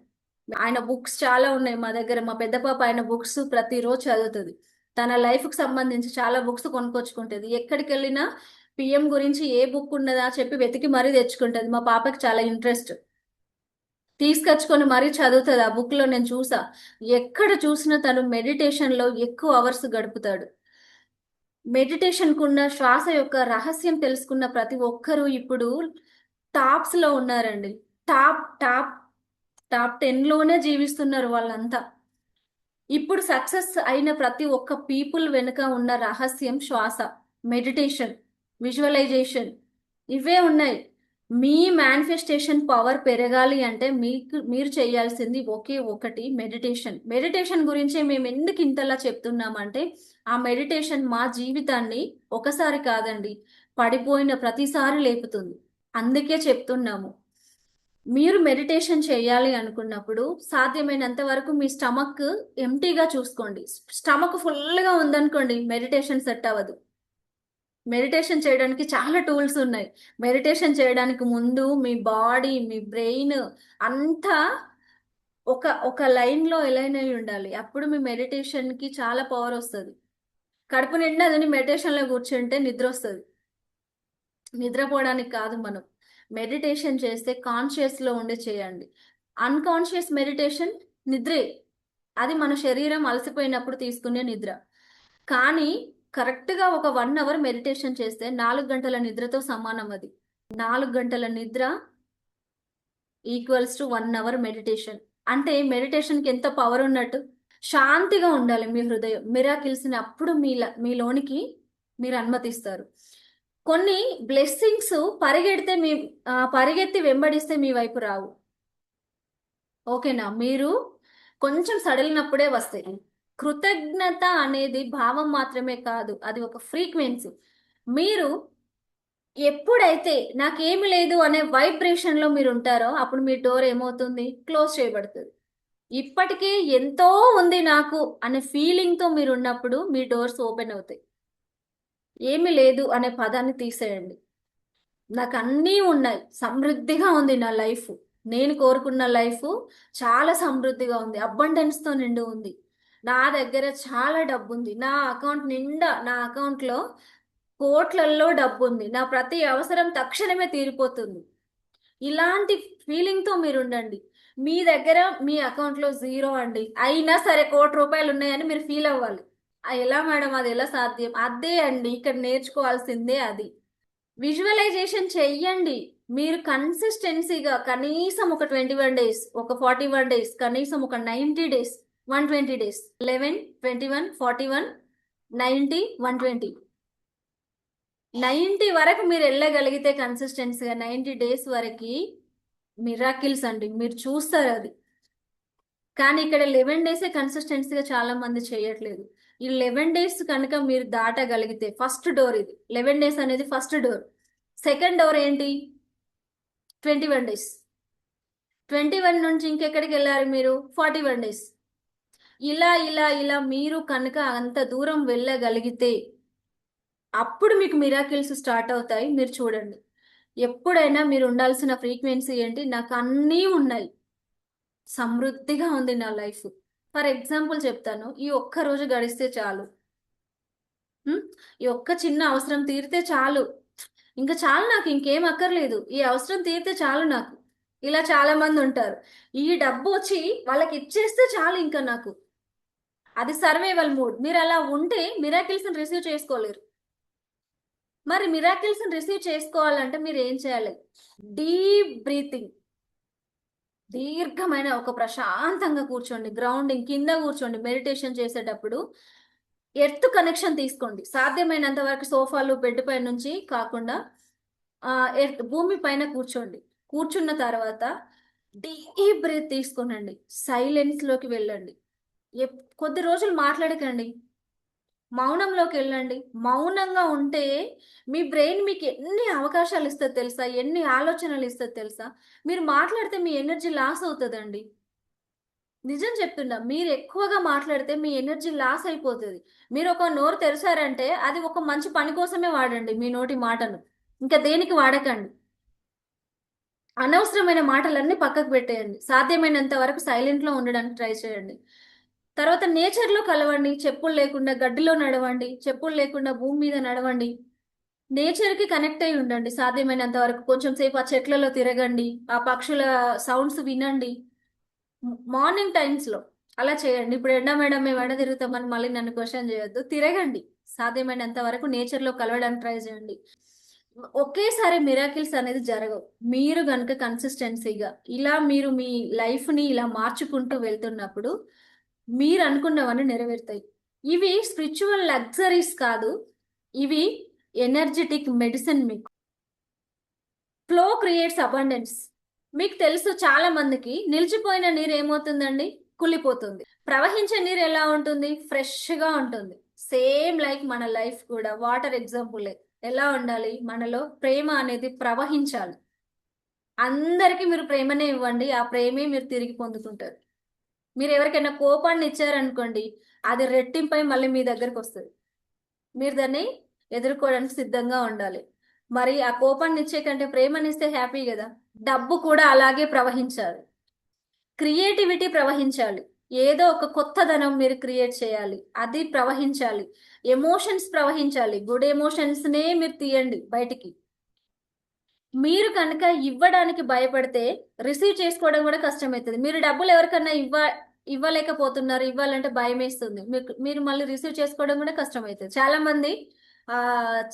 ఆయన బుక్స్ చాలా ఉన్నాయి మా దగ్గర. మా పెద్ద పాప ఆయన బుక్స్ ప్రతిరోజు చదువుతుంది. తన లైఫ్ కి సంబంధించి చాలా బుక్స్ కొనుక్కొచ్చుకుంటుంది. ఎక్కడికి వెళ్ళినా పిఎం గురించి ఏ బుక్ ఉన్నదా చెప్పి వెతికి మరీ తెచ్చుకుంటుంది. మా పాపకి చాలా ఇంట్రెస్ట్, తీసుకొచ్చుకొని మరీ చదువుతుంది. ఆ బుక్ లో నేను చూసా. ఎక్కడ చూసినా తను మెడిటేషన్ లో ఎక్కువ అవర్స్ గడుపుతాడు. మెడిటేషన్ కున్న శ్వాస యొక్క రహస్యం తెలుసుకున్న ప్రతి ఒక్కరూ ఇప్పుడు టాప్స్ లో ఉన్నారండి. టాప్ టాప్ టాప్ 10 లోనే జీవిస్తున్నారు వాళ్ళంతా. ఇప్పుడు సక్సెస్ అయిన ప్రతి ఒక్క పీపుల్ వెనుక ఉన్న రహస్యం శ్వాస, మెడిటేషన్, విజువలైజేషన్, ఇవే ఉన్నాయి. మీ మేనిఫెస్టేషన్ పవర్ పెరగాలి అంటే మీరు చేయాల్సింది ఒకే ఒకటి, మెడిటేషన్. మెడిటేషన్ గురించే మేము ఎందుకు ఇంతలా చెప్తున్నామంటే, ఆ మెడిటేషన్ మా జీవితాన్ని ఒకసారి కాదండి, పడిపోయిన ప్రతిసారి లేపుతుంది. అందుకే చెప్తున్నాము. మీరు మెడిటేషన్ చేయాలి అనుకున్నప్పుడు సాధ్యమైనంత వరకు మీ స్టమక్ ఎంటీగా చూసుకోండి. స్టమక్ ఫుల్గా ఉందనుకోండి, మెడిటేషన్ సెట్ అవ్వదు. మెడిటేషన్ చేయడానికి చాలా టూల్స్ ఉన్నాయి. మెడిటేషన్ చేయడానికి ముందు మీ బాడీ, మీ బ్రెయిన్ అంతా ఒక ఒక లైన్లో ఎలైన్ అయి ఉండాలి. అప్పుడు మీ మెడిటేషన్కి చాలా పవర్ వస్తుంది. కడుపు నిండా అదని మెడిటేషన్లో కూర్చుంటే నిద్ర వస్తుంది. నిద్రపోవడానికి కాదు. మనం మెడిటేషన్ చేస్తే కాన్షియస్లో ఉండి చేయండి. అన్కాన్షియస్ మెడిటేషన్ నిద్రే. అది మన శరీరం అలసిపోయినప్పుడు తీసుకునే నిద్ర. కానీ కరెక్ట్గా ఒక 1 అవర్ మెడిటేషన్ చేస్తే 4 గంటల నిద్రతో సమానం. అది 4 గంటల నిద్ర ఈక్వల్స్ టు 1 అవర్ మెడిటేషన్. అంటే మెడిటేషన్కి ఎంత పవర్ ఉన్నట్టు. శాంతిగా ఉండాలి మీ హృదయం. మిరాకిల్స్ని అప్పుడు మీలోనికి మీరు అనుమతిస్తారు. కొన్ని బ్లెస్సింగ్స్ పరిగెత్తి వెంబడిస్తే మీ వైపు రావు. ఓకేనా? మీరు కొంచెం సడలినప్పుడే వస్తాయి. కృతజ్ఞత అనేది భావం మాత్రమే కాదు, అది ఒక ఫ్రీక్వెన్సీ. మీరు ఎప్పుడైతే నాకేమి లేదు అనే వైబ్రేషన్ లో మీరు ఉంటారో అప్పుడు మీ డోర్ ఏమవుతుంది? క్లోజ్ చేయబడుతుంది. ఇప్పటికే ఎంతో ఉంది నాకు అనే ఫీలింగ్ తో మీరు ఉన్నప్పుడు మీ డోర్స్ ఓపెన్ అవుతాయి. ఏమి లేదు అనే పదాన్ని తీసేయండి. నాకు అన్నీ ఉన్నాయి, సమృద్ధిగా ఉంది నా లైఫ్, నేను కోరుకున్న లైఫ్ చాలా సమృద్ధిగా ఉంది, అబండెన్స్ తో నిండి ఉంది, నా దగ్గర చాలా డబ్బు ఉంది, నా అకౌంట్ నిండా, నా అకౌంట్లో కోట్లల్లో డబ్బు ఉంది, నా ప్రతి అవసరం తక్షణమే తీరిపోతుంది. ఇలాంటి ఫీలింగ్ తో మీరు ఉండండి. మీ దగ్గర మీ అకౌంట్లో జీరో అండి, అయినా సరే ₹1,00,00,000 ఉన్నాయని మీరు ఫీల్ అవ్వాలి. ఎలా మేడం, అది ఎలా సాధ్యం? అదే అండి ఇక్కడ నేర్చుకోవాల్సిందే అది. విజువలైజేషన్ చెయ్యండి. మీరు కన్సిస్టెన్సీగా కనీసం ఒక 21 డేస్, ఒక 41 డేస్, కనీసం ఒక 90 డేస్, 120 డేస్, 11, 21, 41, 90, 120, 90 వరకు మీరు వెళ్ళగలిగితే కన్సిస్టెన్సీగా 90 డేస్ వరకు మిరాకిల్స్ అండి, మీరు చూస్తారు అది. కానీ ఇక్కడ 11 డేసే కన్సిస్టెన్సీగా చాలా మంది చేయట్లేదు. ఈ 11 డేస్ కనుక మీరు దాటగలిగితే, ఫస్ట్ డోర్ ఇది. 11 డేస్ అనేది ఫస్ట్ డోర్. సెకండ్ డోర్ ఏంటి? 21 డేస్. 21 నుంచి ఇంకెక్కడికి వెళ్ళారు మీరు? 41 డేస్. ఇలా ఇలా ఇలా మీరు కనుక అంత దూరం వెళ్ళగలిగితే అప్పుడు మీకు మిరాకిల్స్ స్టార్ట్ అవుతాయి. మీరు చూడండి. ఎప్పుడైనా మీరు ఉండాల్సిన ఫ్రీక్వెన్సీ ఏంటి? నాకు అన్నీ ఉన్నాయి, సమృద్ధిగా ఉంది నా లైఫ్. ఫర్ ఎగ్జాంపుల్ చెప్తాను. ఈ ఒక్క రోజు గడిస్తే చాలు, ఈ ఒక్క చిన్న అవసరం తీరితే చాలు, ఇంకా చాలు, నాకు ఇంకేం అక్కర్లేదు, ఈ అవసరం తీరితే చాలు నాకు. ఇలా చాలా మంది ఉంటారు. ఈ డబ్బు వచ్చి వాళ్ళకి ఇచ్చేస్తే చాలు ఇంకా నాకు. అది సర్వైవల్ మూడ్. మీరు అలా ఉంటే మిరాకిల్స్ రిసీవ్ చేసుకోలేరు. మరి మిరాకిల్స్ రిసీవ్ చేసుకోవాలంటే మీరు ఏం చేయాలి? Deep breathing. దీర్ఘమైన ఒక ప్రశాంతంగా కూర్చోండి, గ్రౌండింగ్ కింద కూర్చోండి. మెడిటేషన్ చేసేటప్పుడు ఎర్త్ కనెక్షన్ తీసుకోండి. సాధ్యమైనంత వరకు సోఫాలు, బెడ్ పై నుంచి కాకుండా ఎర్త్, భూమి పైన కూర్చోండి. కూర్చున్న తర్వాత డీప్ బ్రీత్ తీసుకోనండి. సైలెన్స్ లోకి వెళ్ళండి. కొద్ది రోజులు మాట్లాడకండి. మౌనంలోకి వెళ్ళండి. మౌనంగా ఉంటే మీ బ్రెయిన్ మీకు ఎన్ని అవకాశాలు ఇస్తుంది తెలుసా? ఎన్ని ఆలోచనలు ఇస్తుంది తెలుసా? మీరు మాట్లాడితే మీ ఎనర్జీ లాస్ అవుతుందండి. నిజం చెప్తున్నా. మీరు ఎక్కువగా మాట్లాడితే మీ ఎనర్జీ లాస్ అయిపోతుంది. మీరు ఒక నోరు తెరిచారంటే అది ఒక మంచి పని కోసమే వాడండి మీ నోటి మాటను. ఇంకా దేనికి వాడకండి. అనవసరమైన మాటలన్నీ పక్కకు పెట్టేయండి. సాధ్యమైనంత వరకు సైలెంట్ లో ఉండడానికి ట్రై చేయండి. తర్వాత నేచర్ లో కలవండి. చెప్పులు లేకుండా గడ్డిలో నడవండి. చెప్పులు లేకుండా భూమి మీద నడవండి. నేచర్ కి కనెక్ట్ అయి ఉండండి. సాధ్యమైనంత వరకు కొంచెం సేపు ఆ చెట్లలో తిరగండి. ఆ పక్షుల సౌండ్స్ వినండి. మార్నింగ్ టైమ్స్ లో అలా చేయండి. ఇప్పుడు ఎండ మేడం మేము ఎండ తిరుగుతామని మళ్ళీ నన్ను క్వశ్చన్ చేయొద్దు. తిరగండి. సాధ్యమైనంత వరకు నేచర్ లో కలవడానికి ట్రై చేయండి. ఒకేసారి మిరాకిల్స్ అనేది జరగవు. మీరు గనుక కన్సిస్టెన్సీగా ఇలా మీరు మీ లైఫ్ ని ఇలా మార్చుకుంటూ వెళ్తున్నప్పుడు మీరు అనుకున్నవన్నీ నెరవేరుతాయి. ఇవి స్పిరిచువల్ లగ్జరీస్ కాదు. ఇవి ఎనర్జెటిక్ మెడిసిన్. మీకు ఫ్లో క్రియేట్స్ అబండెన్స్. మీకు తెలుసు, చాలా మందికి నిలిచిపోయిన నీరు ఏమవుతుందండి? కుళ్ళిపోతుంది. ప్రవహించే నీరు ఎలా ఉంటుంది? ఫ్రెష్ గా ఉంటుంది. సేమ్ లైక్ మన లైఫ్ కూడా వాటర్ ఎగ్జాంపుల్. ఎలా ఉండాలి? మనలో ప్రేమ అనేది ప్రవహించాలి. అందరికీ మీరు ప్రేమనే ఇవ్వండి. ఆ ప్రేమే మీరు తిరిగి పొందుకుంటారు. మీరు ఎవరికైనా కోపాన్ని ఇచ్చారనుకోండి, అది రెట్టింపై మళ్ళీ మీ దగ్గరకు వస్తుంది. మీరు దాన్ని ఎదుర్కోవడానికి సిద్ధంగా ఉండాలి. మరి ఆ కోపాన్ని ఇచ్చే కంటే ప్రేమనిస్తే హ్యాపీ కదా. డబ్బు కూడా అలాగే ప్రవహించాలి. క్రియేటివిటీ ప్రవహించాలి. ఏదో ఒక కొత్తదనం మీరు క్రియేట్ చేయాలి. అది ప్రవహించాలి. ఎమోషన్స్ ప్రవహించాలి. గుడ్ ఎమోషన్స్ నే మీరు తీయండి బయటికి. మీరు కనుక ఇవ్వడానికి భయపడితే రిసీవ్ చేసుకోవడం కూడా కష్టమవుతుంది. మీరు డబ్బులు ఎవరికన్నా ఇవ్వలేకపోతున్నారు. ఇవ్వాలంటే భయం వేస్తుంది. మీరు మళ్ళీ రిసీవ్ చేసుకోవడం కూడా కష్టమవుతుంది. చాలా మంది ఆ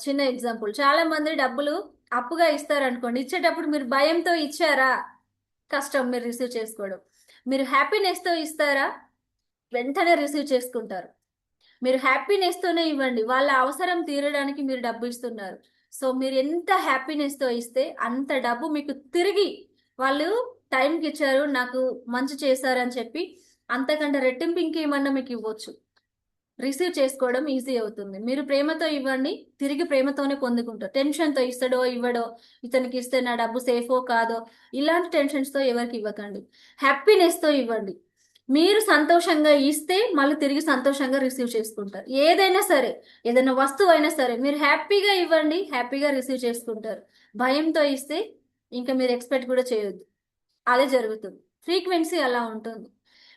చిన్న ఎగ్జాంపుల్, చాలా మంది డబ్బులు అప్పుగా ఇస్తారనుకోండి. ఇచ్చేటప్పుడు మీరు భయంతో ఇచ్చారా, కష్టం మీరు రిసీవ్ చేసుకోవడం. మీరు హ్యాపీనెస్ తో ఇస్తారా, వెంటనే రిసీవ్ చేసుకుంటారు. మీరు హ్యాపీనెస్ తోనే ఇవ్వండి. వాళ్ళ అవసరం తీరడానికి మీరు డబ్బు ఇస్తున్నారు. సో మీరు ఎంత హ్యాపీనెస్ తో ఇస్తే అంత డబ్బు మీకు తిరిగి, వాళ్ళు టైంకి ఇచ్చారు, నాకు మంచి చేశారు అని చెప్పి అంతకంటే రెట్టింపు ఇంకేమన్నా మీకు ఇవ్వచ్చు. రిసీవ్ చేసుకోవడం ఈజీ అవుతుంది. మీరు ప్రేమతో ఇవ్వండి, తిరిగి ప్రేమతోనే పొందుకుంటారు. టెన్షన్తో ఇస్తాడో ఇవ్వడో, ఇతనికి ఇస్తే నా డబ్బు సేఫో కాదో, ఇలాంటి టెన్షన్స్తో ఎవరికి ఇవ్వకండి. హ్యాపీనెస్తో ఇవ్వండి. మీరు సంతోషంగా ఇస్తే మళ్ళీ తిరిగి సంతోషంగా రిసీవ్ చేసుకుంటారు. ఏదైనా సరే, ఏదైనా వస్తువు అయినా సరే మీరు హ్యాపీగా ఇవ్వండి, హ్యాపీగా రిసీవ్ చేసుకుంటారు. భయంతో ఇస్తే ఇంకా మీరు ఎక్స్పెక్ట్ కూడా చేయొద్దు. అదే జరుగుతుంది. ఫ్రీక్వెన్సీ అలా ఉంటుంది.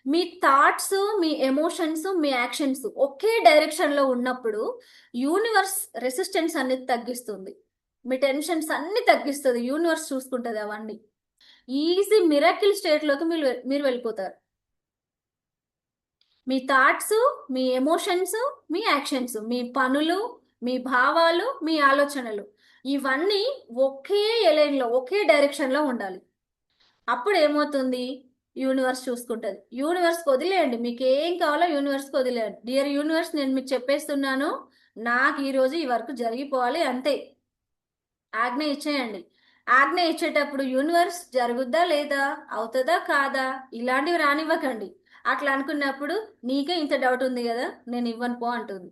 మీ థాట్స్, మీ ఎమోషన్స్, మీ యాక్షన్స్ ఒకే డైరెక్షన్ లో ఉన్నప్పుడు యూనివర్స్ రెసిస్టెన్స్ అనేది తగ్గిస్తుంది. మీ టెన్షన్స్ అన్ని తగ్గిస్తుంది. యూనివర్స్ చూసుకుంటుంది అవన్నీ. ఈజీ మిరాకిల్ స్టేట్ లోకి మీరు వెళ్ళిపోతారు. మీ థాట్స్, మీ ఎమోషన్స్, మీ యాక్షన్స్, మీ పనులు, మీ భావాలు, మీ ఆలోచనలు ఇవన్నీ ఒకే ఎలైన్లో, ఒకే డైరెక్షన్లో ఉండాలి. అప్పుడు ఏమవుతుంది? యూనివర్స్ చూసుకుంటుంది. యూనివర్స్కి వదిలేయండి. మీకు ఏం కావాలో యూనివర్స్కి వదిలేయండి. డియర్ యూనివర్స్, నేను మీకు చెప్పేస్తున్నాను, నాకు ఈరోజు ఈ వర్క్ జరిగిపోవాలి అంతే. ఆజ్ఞ ఇచ్చేయండి. ఆజ్ఞ ఇచ్చేటప్పుడు యూనివర్స్ జరుగుద్దా లేదా, అవుతుందా కాదా, ఇలాంటివి రానివ్వకండి. అట్లా అనుకున్నప్పుడు నీకే ఇంత డౌట్ ఉంది కదా, నేను ఇవ్వను పో అంటుంది.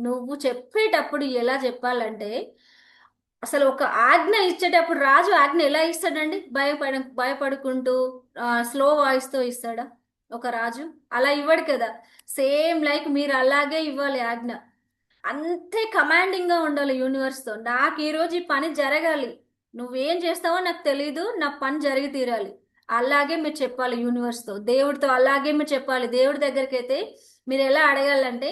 నువ్వు చెప్పేటప్పుడు ఎలా చెప్పాలంటే, అసలు ఒక ఆజ్ఞ ఇచ్చేటప్పుడు రాజు ఆజ్ఞ ఎలా ఇస్తాడండి? భయపడుకుంటూ స్లో వాయిస్ తో ఇస్తాడా ఒక రాజు? అలా ఇవ్వడు కదా. సేమ్ లైక్ మీరు అలాగే ఇవ్వాలి ఆజ్ఞ. అంతే కమాండింగ్ గా ఉండాలి యూనివర్స్ తో. నాకు ఈ రోజు ఈ పని జరగాలి, నువ్వేం చేస్తావో నాకు తెలీదు, నా పని జరిగి తీరాలి. అలాగే మీరు చెప్పాలి యూనివర్స్ తో, దేవుడితో అలాగే మీరు చెప్పాలి. దేవుడి దగ్గరికి అయితే మీరు ఎలా అడగాలంటే,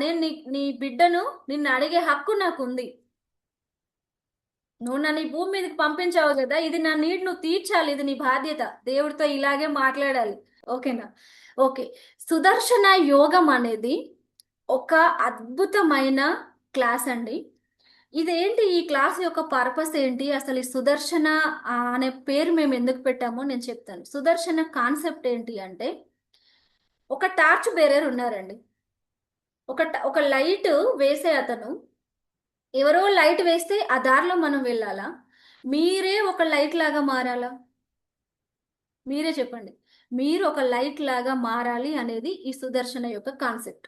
నేను నీ బిడ్డను, నిన్ను అడిగే హక్కు నాకు ఉంది. నువ్వు నన్ను ఈ భూమి మీదకి పంపించావు కదా, ఇది నా నీడ్ నువ్వు తీర్చాలి, ఇది నీ బాధ్యత. దేవుడితో ఇలాగే మాట్లాడాలి. ఓకేనా? ఓకే. సుదర్శన యోగం అనేది ఒక అద్భుతమైన క్లాస్ అండి. ఇదేంటి, ఈ క్లాస్ యొక్క పర్పస్ ఏంటి, అసలు ఈ సుదర్శన అనే పేరు మేము ఎందుకు పెట్టామో నేను చెప్తాను. సుదర్శన కాన్సెప్ట్ ఏంటి అంటే, ఒక టార్చ్ బేరర్ ఉన్నారండి. ఒక లైట్ వేసే అతను, ఎవరో లైట్ వేస్తే ఆ దారిలో మనం వెళ్ళాలా, మీరే ఒక లైట్ లాగా మారాలా? మీరే చెప్పండి. మీరు ఒక లైట్ లాగా మారాలి అనేది ఈ సుదర్శన యొక్క కాన్సెప్ట్.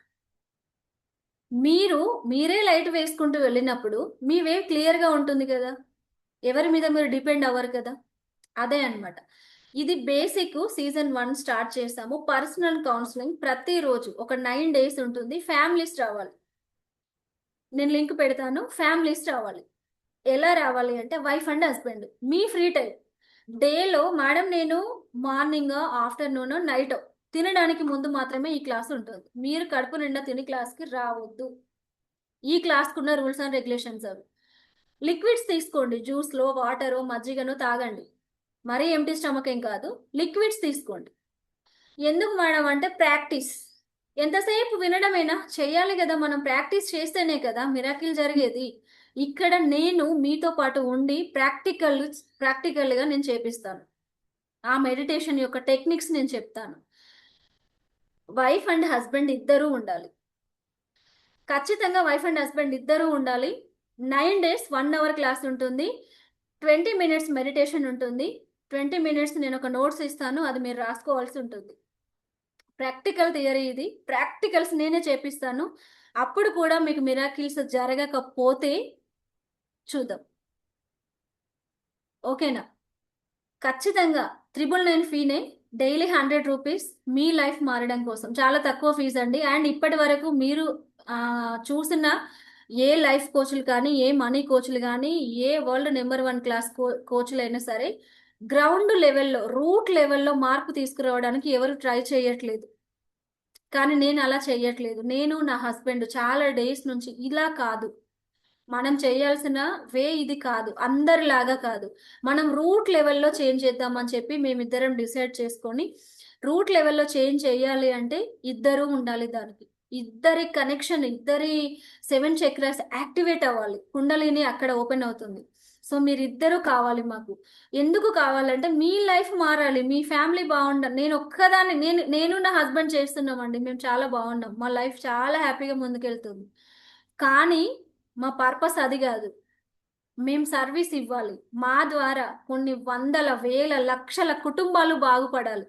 మీరు మీరే లైట్ వేసుకుంటూ వెళ్ళినప్పుడు మీ వే క్లియర్‌గా ఉంటుంది కదా! ఎవరి మీద మీరు డిపెండ్ అవ్వరు కదా! అదే అన్నమాట. ఇది బేసిక్ సీజన్ 1 స్టార్ట్ చేసాము. పర్సనల్ కౌన్సెలింగ్ ప్రతిరోజు ఒక 9 డేస్ ఉంటుంది. ఫ్యామిలీస్ రావాలి. నేను లింక్ పెడతాను. ఫ్యామిలీస్ రావాలి. ఎలా రావాలి అంటే wife and husband. Me free time. డేలో మేడం నేను మార్నింగో, ఆఫ్టర్‌నూనో, నైటో తినడానికి ముందు మాత్రమే ఈ క్లాస్ ఉంటుంది. మీరు కడుపు నిండా తిని క్లాస్‌కి రావద్దు. ఈ క్లాస్‌కున్న రూల్స్ అండ్ రెగ్యులేషన్స్ అవి. లిక్విడ్స్ తీసుకోండి. జ్యూస్‌లో, వాటరో, మజ్జిగనో తాగండి. మరీ ఎంప్టీ స్టమక్ ఏం కాదు. లిక్విడ్స్ తీసుకోండి. ఎందుకు మేడం అంటే ప్రాక్టీస్. ఎంతసేపు వినడమేనా? చెయ్యాలి గదా! మనం ప్రాక్టీస్ చేస్తేనే కదా మిరాకిల్ జరిగేది. ఇక్కడ నేను మీతో పాటు ఉండి ప్రాక్టికల్‌గా నేను చేపిస్తాను. ఆ మెడిటేషన్ యొక్క టెక్నిక్స్ నేను చెప్తాను. వైఫ్ అండ్ హస్బెండ్ ఇద్దరూ ఉండాలి. ఖచ్చితంగా వైఫ్ అండ్ హస్బెండ్ ఇద్దరూ ఉండాలి. 9 డేస్ 1 అవర్ క్లాస్ ఉంటుంది. 20 మినిట్స్ మెడిటేషన్ ఉంటుంది. 20 మినిట్స్ నేనొక నోట్స్ ఇస్తాను. అది మీరు రాసుకోవాల్సి ఉంటుంది. ప్రాక్టికల్ థియరీ ఇది. ప్రాక్టికల్స్ నేనే చేపిస్తాను. అప్పుడు కూడా మీకు మిరాకిల్స్ జరగకపోతే చూద్దాం. ఓకేనా? ఖచ్చితంగా 999 ఫీనే. డైలీ రూ. 100 మీ లైఫ్ మారడం కోసం. చాలా తక్కువ ఫీజండి. అండ్ ఇప్పటి వరకు మీరు చూసిన ఏ లైఫ్ కోచ్‌లు కానీ, ఏ మనీ కోచ్‌లు గానీ, ఏ వరల్డ్ నంబర్ 1 క్లాస్ కోచ్‌లైనా సరే, గ్రౌండ్ లెవెల్‌లో, రూట్ లెవెల్‌లో మార్పు తీసుకురావడానికి ఎవరు ట్రై చేయట్లేదు. కానీ నేను అలా చెయ్యట్లేదు. నేను, నా హస్బెండ్ చాలా డేస్ నుంచి ఇలా కాదు. మనం చేయాల్సిన వే ఇది కాదు. అందరిలాగా కాదు. మనం రూట్ లెవెల్‌లో చేంజ్ చేద్దామని చెప్పి మేమిద్దరం డిసైడ్ చేసుకొని, రూట్ లెవెల్‌లో చేంజ్ చేయాలి అంటే ఇద్దరూ ఉండాలి దానికి. ఇద్దరి కనెక్షన్, ఇద్దరి 7 చక్రాస్ యాక్టివేట్ అవ్వాలి. కుండలిని అక్కడ ఓపెన్ అవుతుంది. సో, మీరిద్దరూ కావాలి మాకు. ఎందుకు కావాలంటే మీ లైఫ్ మారాలి. మీ ఫ్యామిలీ నేనొక్కదాన్ని నేను నా హస్బెండ్ చేస్తున్నామండి. మేము చాలా బాగున్నాం. మా లైఫ్ చాలా హ్యాపీగా ముందుకెళ్తుంది. కానీ మా పర్పస్ అది గాదు. మేము సర్వీస్ ఇవ్వాలి. మా ద్వారా కొన్ని వందల, వేల, లక్షల కుటుంబాలు బాగుపడాలి.